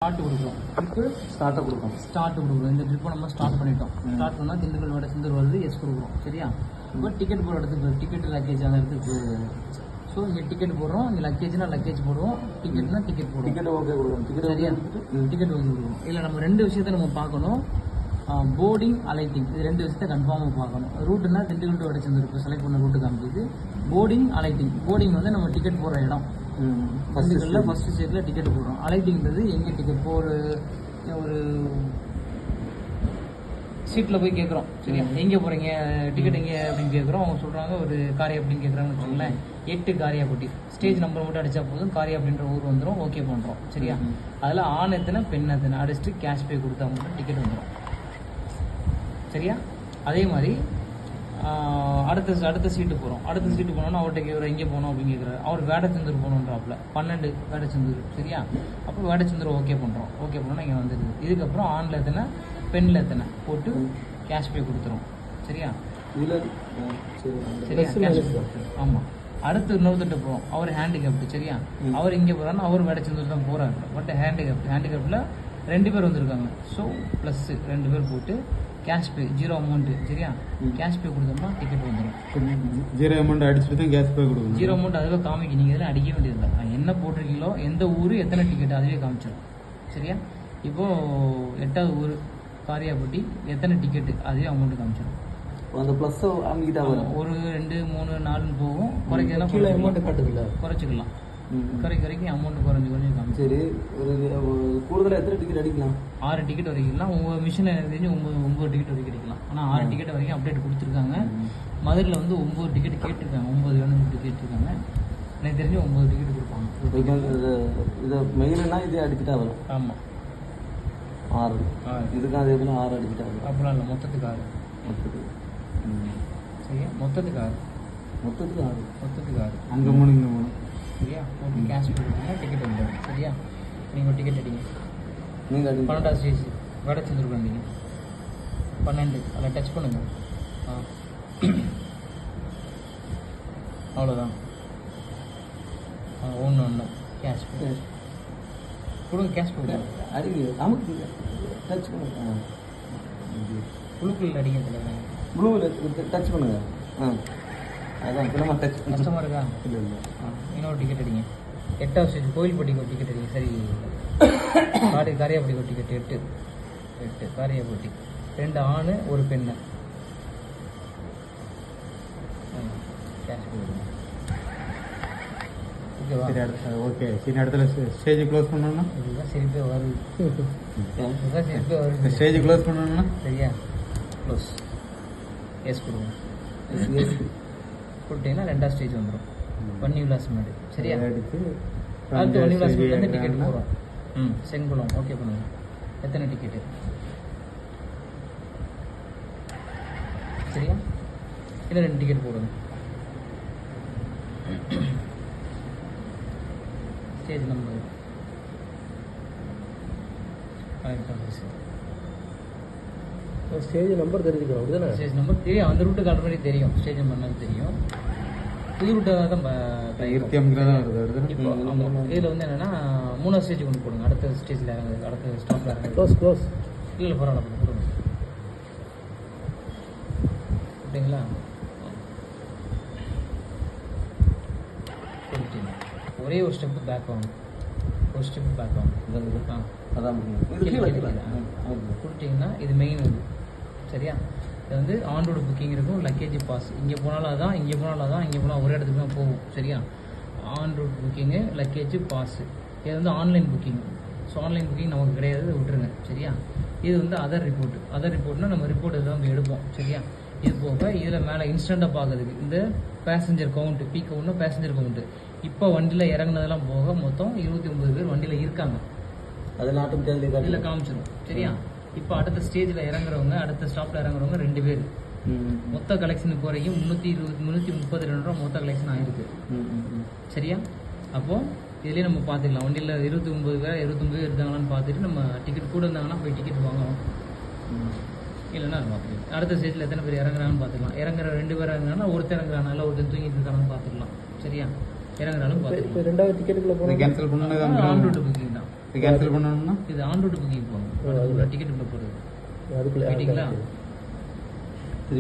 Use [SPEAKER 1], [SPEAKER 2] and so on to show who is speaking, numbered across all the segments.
[SPEAKER 1] Start கொடுக்குறோம். Trip start கொடுக்குறோம். இந்த ட்ரிப்பை நம்ம ஸ்டார்ட் பண்ணிட்டோம். ஸ்டார்ட் பண்ணால் திண்டுக்கல் வட சிந்தூர் வருது, எஸ் கொடுக்குறோம். சரியா? இப்போ டிக்கெட் போகிற இடத்துக்கு டிக்கெட் லக்கேஜ் அந்த இடத்துக்கு ஸோ இங்கே டிக்கெட் போடுறோம். இங்கே லக்கேஜ்னா லக்கேஜ் போடுவோம், டிக்கெட்னா டிக்கெட் போடுவோம்.
[SPEAKER 2] டிக்கெட் ஓகே கொடுக்குறோம். டிக்கெட்
[SPEAKER 1] சரியா? டிக்கெட் ஓகே கொடுக்குறோம். இல்லை நம்ம ரெண்டு விஷயத்தை நம்ம பார்க்கணும். போர்டிங், அலைட்டிங், இது ரெண்டு விஷயத்தை கன்ஃபார்மாக பார்க்கணும். ரூட்டுனா திண்டுக்கல் டு வடச்சந்தூர் இப்போ செலக்ட் பண்ண ரூட்டு காமிக்குது. போர்டிங், அலைட்டிங். போர்டிங் வந்து நம்ம டிக்கெட் போடுற இடம். திண்டுக்கல்ல ஃபர்ஸ்ட் ஸ்டேஜில் டிக்கெட் போடுறோம். அலைட்டிங்கிறது எங்கே டிக்கெட் இப்போ ஒரு சீட்டில் போய் கேட்குறோம். சரியா? எங்கே போகிறீங்க, டிக்கெட் எங்கே அப்படின்னு கேட்குறோம். அவங்க சொல்கிறாங்க ஒரு காரியம் அப்படின்னு கேட்குறாங்கன்னு வச்சுக்கோங்களேன். 8 காரியாபட்டி ஸ்டேஜ் நம்பர் மட்டும் அடித்தா போதும், காரியா அப்படின்ற ஊர் வந்துடும். ஓகே பண்ணுறோம். சரியா? அதில் ஆண் எத்தனை பெண் எத்தனை அடிச்சுட்டு கேஷ் பே கொடுத்தா மட்டும் டிக்கெட் வந்துடும். சரியா? அதே மாதிரி அடுத்த சீட்டு போகிறோம். அடுத்த சீட்டு போனோம்னா அவர்கிட்ட கேட்குற எங்கே போகணும் அப்படின்னு கேட்குறாரு. அவர் வேடச்சந்தூர் போகணுன்றாப்புல 12 வேடச்சந்தூர். சரியா? அப்போ வேடச்சந்தூர் ஓகே பண்ணுறோம். ஓகே பண்ணோன்னா இங்கே வந்துடுது. இதுக்கப்புறம் ஆணில் எத்தனை பெண்ணில் எத்தனை போட்டு கேஷ் பே கொடுத்துரும். சரியா? சரியா? ஆமாம். அடுத்து இன்னொருத்திட்ட போகிறோம். அவர் ஹேண்டிகேப்டு. சரியா? அவர் இங்கே போகிறாருன்னா அவர் வேடச்சந்தூர் தான் போகிறாரு. பட் ஹேண்டிகேப்டில் 2 பேர் வந்திருக்காங்க. ஸோ ப்ளஸ் 2 பேர் போட்டு கேஷ் பே 0 அமௌண்ட்டு. சரியா? கேஷ் பே கொடுத்தோம்னா டிக்கெட் வந்துடும்.
[SPEAKER 2] 0 அமௌண்ட் அடிச்சுட்டு தான் கேஷ் பே கொடுக்கணும்.
[SPEAKER 1] 0 அமௌண்ட் அதுவே காமிக்க, நீங்கள் இதில் அடிக்க வேண்டியதில்லை. என்ன போட்டிருக்கீங்களோ எந்த ஊர் எத்தனை டிக்கெட் அதுவே காமிச்சிடும். சரியா? இப்போது 8வது ஊர் காரியாபட்டி எத்தனை டிக்கெட்டு அதுவே அமௌண்ட்டு காமிச்சிடும்.
[SPEAKER 2] அந்த ப்ளஸ் அமைக்கிட்டா வரும்.
[SPEAKER 1] 1 2 3 4 போகும். குறைக்கலாம்,
[SPEAKER 2] அமௌண்ட் காட்டுதுல்ல,
[SPEAKER 1] குறைச்சிக்கலாம். வரைக்கும் அமௌண்ட் குறைஞ்சி காமிச்சு.
[SPEAKER 2] சரி, ஒரு கூடுதலாக எத்தனை டிக்கெட் அடிக்கலாம்?
[SPEAKER 1] 6 டிக்கெட் வரைக்கும். உங்கள் மிஷினில் எனக்கு தெரிஞ்சு 9 டிக்கெட் வரைக்கும் அடிக்கலாம். ஆனால் 6 டிக்கெட் வரைக்கும் அப்டேட் கொடுத்துருக்காங்க. மதுரையில் வந்து 9 டிக்கெட் கேட்டிருக்காங்க. 9 வேணும்னு கேட்டிருக்காங்க. எனக்கு தெரிஞ்சு 9 டிக்கெட் கொடுப்பாங்க.
[SPEAKER 2] இதை மெயின்னா இதே அடிச்சுட்டா வரும்.
[SPEAKER 1] ஆமாம்,
[SPEAKER 2] 6. இதுக்கு அதே போல் 6 அடிச்சுட்டா வரும்.
[SPEAKER 1] அப்படிலாம் இல்லை, மொத்தத்துக்கு 6. சரியா? மொத்தத்துக்கு 6.
[SPEAKER 2] மொத்தத்துக்கு 6.
[SPEAKER 1] அங்கே 3 இங்கே 3. சரியா? ஓகே, கேஷ் கொடுத்தீங்கன்னா டிக்கெட் வந்துடும். சரியா? நீங்கள் டிக்கெட் அடிங்க.
[SPEAKER 2] நீங்கள்
[SPEAKER 1] 12வது ஸ்டேஜ் வடச்சந்தூர் வந்தீங்க. 12 அதில் டச் பண்ணுங்க. அவ்வளோதான். 1 கேஷ் கொடுங்க. கேஷ் கொடுங்க.
[SPEAKER 2] அடிங்க. நமக்கு டச் பண்ணுங்க.
[SPEAKER 1] ப்ளூவில் அடிங்க. இதில்
[SPEAKER 2] ப்ளூவில் டச் பண்ணுங்க. அதான் பிள்ளைமா டச்
[SPEAKER 1] கஷ்டமாக இருக்கா?
[SPEAKER 2] இல்லை இல்லை.
[SPEAKER 1] இன்னொரு டிக்கெட் அடிங்க. 8வது ஸ்டேஜ் கோயில்பட்டிக்கு ஒரு டிக்கெட் அடிங்க. சரி, காரியாபட்டிக்கு ஒரு டிக்கெட் 8 காரியாபட்டி. 2 ஆண் 1 பெண்ணு. கேஷ் கொடுங்க. ஓகேவா?
[SPEAKER 2] ஓகே. சரி, இடத்துல ஸ்டேஜ் க்ளோஸ் பண்ணோம்னா
[SPEAKER 1] இதுதான் சிரிப்பே வருது. இதுதான் சிரிப்பே வருது.
[SPEAKER 2] ஸ்டேஜ் க்ளோஸ் பண்ணோம்னா
[SPEAKER 1] சரியா? க்ளோஸ். எஸ் கொடுங்க. கொடுத்தீங்கன்னா 2வது ஸ்டேஜ் வந்துடும். வன்னி விலாஸ் மேடு. சரியா? அடுத்து வன்னி விலாஸ் மேட்லேருந்து டிக்கெட் போகிறோம். செங்குளம் ஓகே பண்ணுங்க. எத்தனை டிக்கெட்டு? சரியா? இன்னும் 2 டிக்கெட் போடுங்க. ஸ்டேஜ் நம்பர்
[SPEAKER 2] ஸ்டேஜ் நம்பர் தெரிஞ்சுக்கணும். அப்படிதானே?
[SPEAKER 1] ஸ்டேஜ் நம்பர் தெரியும். அந்த ரூட்டுக்கு ஆல்ரெடி தெரியும். ஸ்டேஜ் நம்பர் தெரியும். புது ரூட்டாக தான் இப்போ. இதில் வந்து என்னென்னா 3வது ஸ்டேஜ் கொண்டு போடுங்க. அடுத்த ஸ்டேஜில் இறங்குது. அடுத்த ஸ்டாப்பில் இறங்குது.
[SPEAKER 2] க்ளோஸ்.
[SPEAKER 1] இல்லை பரவாயில்ல, போடுங்க. ஓகேங்களா? கொடுத்தீங்க. ஒரே ஒரு ஸ்டெப்பு பேக் ஆகும்.
[SPEAKER 2] அதான்
[SPEAKER 1] கொடுத்தீங்கன்னா இது மெயின் இது. சரியா? இது வந்து ஆன்ரோடு புக்கிங் இருக்கும். Luggage pass. இங்கே போனாலும் அதான், இங்கே போனாலும் அதான், இங்கே போனால் ஒரே இடத்துக்கு தான் போகும். சரியா? On road booking, luggage pass. இது வந்து online booking. So online booking நமக்கு கிடையாது, விட்டுருங்க. சரியா? இது வந்து அதர் ரிப்போர்ட்னா நம்ம ரிப்போர்ட் இதெல்லாம் நம்ம எடுப்போம். சரியா? இது போக இதில் மேலே இன்ஸ்டண்ட்டாக பார்க்குறதுக்கு இந்த பேசஞ்சர் கவுண்ட்டு, பி கவுண்ட்னா பேசஞ்சர் கவுண்ட்டு. இப்போ வண்டியில் இறங்குனதெல்லாம் போக மொத்தம் 29 பேர் வண்டியில் இருக்காங்க.
[SPEAKER 2] அதில் ஆட்டோமேட்டிக்காக
[SPEAKER 1] இதில் காமிச்சிடும். சரியா? இப்போ அடுத்த ஸ்டேஜில் இறங்குறவங்க, அடுத்த ஸ்டாப்பில் இறங்குறவங்க 2 பேர். மொத்த கலெக்ஷனுக்கு வரைக்கும் 332 ரூபா மொத்த கலெக்ஷன் ஆகிருக்கு. சரியா? அப்போது இதுலேயே நம்ம பார்த்துக்கலாம். வண்டியில் 29 பேர் இருக்காங்களான்னு பார்த்துட்டு நம்ம டிக்கெட் கூட இருந்தாங்கன்னா போய் டிக்கெட் வாங்கணும். இல்லைன்னா பார்த்துக்கலாம். அடுத்த ஸ்டேஜில் எத்தனை பேர் இறங்குறாங்கன்னு பார்த்துக்கலாம். இறங்குற 2 பேர் இறங்குறாங்கன்னா ஒருத்தர் இறங்குறாங்க, இல்லை ஒருத்தர் தூங்கிட்டு இருக்காங்கன்னு பார்த்துக்கலாம். சரியா? இறங்குறாலும் பார்த்துக்கலாம்.
[SPEAKER 2] 2வது டிக்கெட்டுக்குள்ளே போனால் கேன்சல் பண்ணால்
[SPEAKER 1] ஆன் ரூட் புக்கிங் தான்.
[SPEAKER 3] கேன்சல் பண்ணணும்னா
[SPEAKER 1] இது ஆன் ரூட் புக்கிங் போகணும். அதுக்குள்ள டிக்கெட் புக் போடுறது.
[SPEAKER 4] அதுக்குள்ள
[SPEAKER 1] வெயிட்டிங்களா?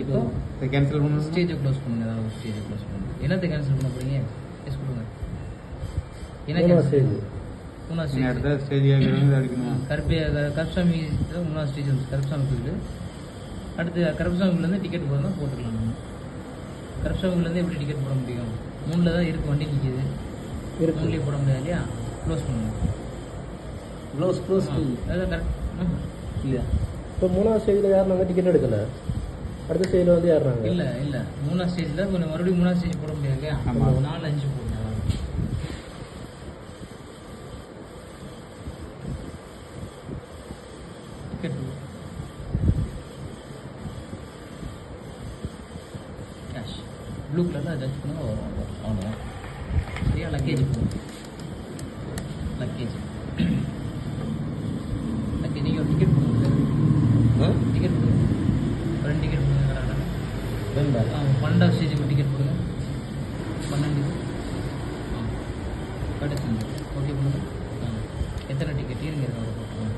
[SPEAKER 1] இப்போ
[SPEAKER 3] கேன்சல் பண்ணணும்னா
[SPEAKER 1] ஸ்டேஜை க்ளோஸ் பண்ணுங்க. ஏதாவது ஸ்டேஜை க்ளோஸ் பண்ணுங்க. என்னத்தை கேன்சல் பண்ண போறீங்க? எஸ் கொடுங்க. என்ன
[SPEAKER 4] ஸ்டேஜ்
[SPEAKER 1] மூணாவது
[SPEAKER 3] நீங்க
[SPEAKER 1] ஸ்டேஜ்
[SPEAKER 3] அடுத்த ஸ்டேஜ் ஆகிடுங்க அடிக்கணுமா?
[SPEAKER 1] கருப்பசாமி மூணாவது ஸ்டேஜ் வந்து கருப்பசாமி கோயில். அடுத்து கருப்பசாமிக்குள்ளேருந்து டிக்கெட் போடணும் போட்டுக்கலாம். நம்ம கருப்பசாமிக்குள்ளேருந்து எப்படி டிக்கெட் போட முடியும்? 3ல் தான் இருக்குது, வண்டி நிற்கிது. 3லேயே போட முடியாது இல்லையா? க்ளோஸ் பண்ணுங்க.
[SPEAKER 2] க்ளோஸ்
[SPEAKER 1] அதான் கரெக்ட்
[SPEAKER 2] இல்லையா?
[SPEAKER 4] இப்போ 3வது ஸ்டேஜில் யாருனாங்க டிக்கெட் எடுக்கல, அடுத்த ஸ்டேஜில் வந்து யாருனாங்க?
[SPEAKER 1] இல்லை 3வது ஸ்டேஜில் கொஞ்சம் மறுபடியும் 3வது ஸ்டேஜ் போட முடியாது இல்லையா?
[SPEAKER 3] ஆமா.
[SPEAKER 1] 4, 5 போடுங்க. டிக்கெட் கேஷ் ப்ளூ கலரில் டச் பண்ணுங்க. அவ்வளோதான். சரியா? லக்கேஜ் போகும். லக்கேஜ் நீங்கள் ஒரு டிக்கெட் கொடுங்க. டிக்கெட் கொடுங்க. 2 டிக்கெட் கொடுங்க. கரெக்டாக 12வது ஸ்டேஜுக்கு ஒரு டிக்கெட் கொடுங்க. 12 கிடச்சிங்க. ஓகே பண்ணுங்க. எத்தனை டிக்கெட் இருங்க போட்டுருங்க.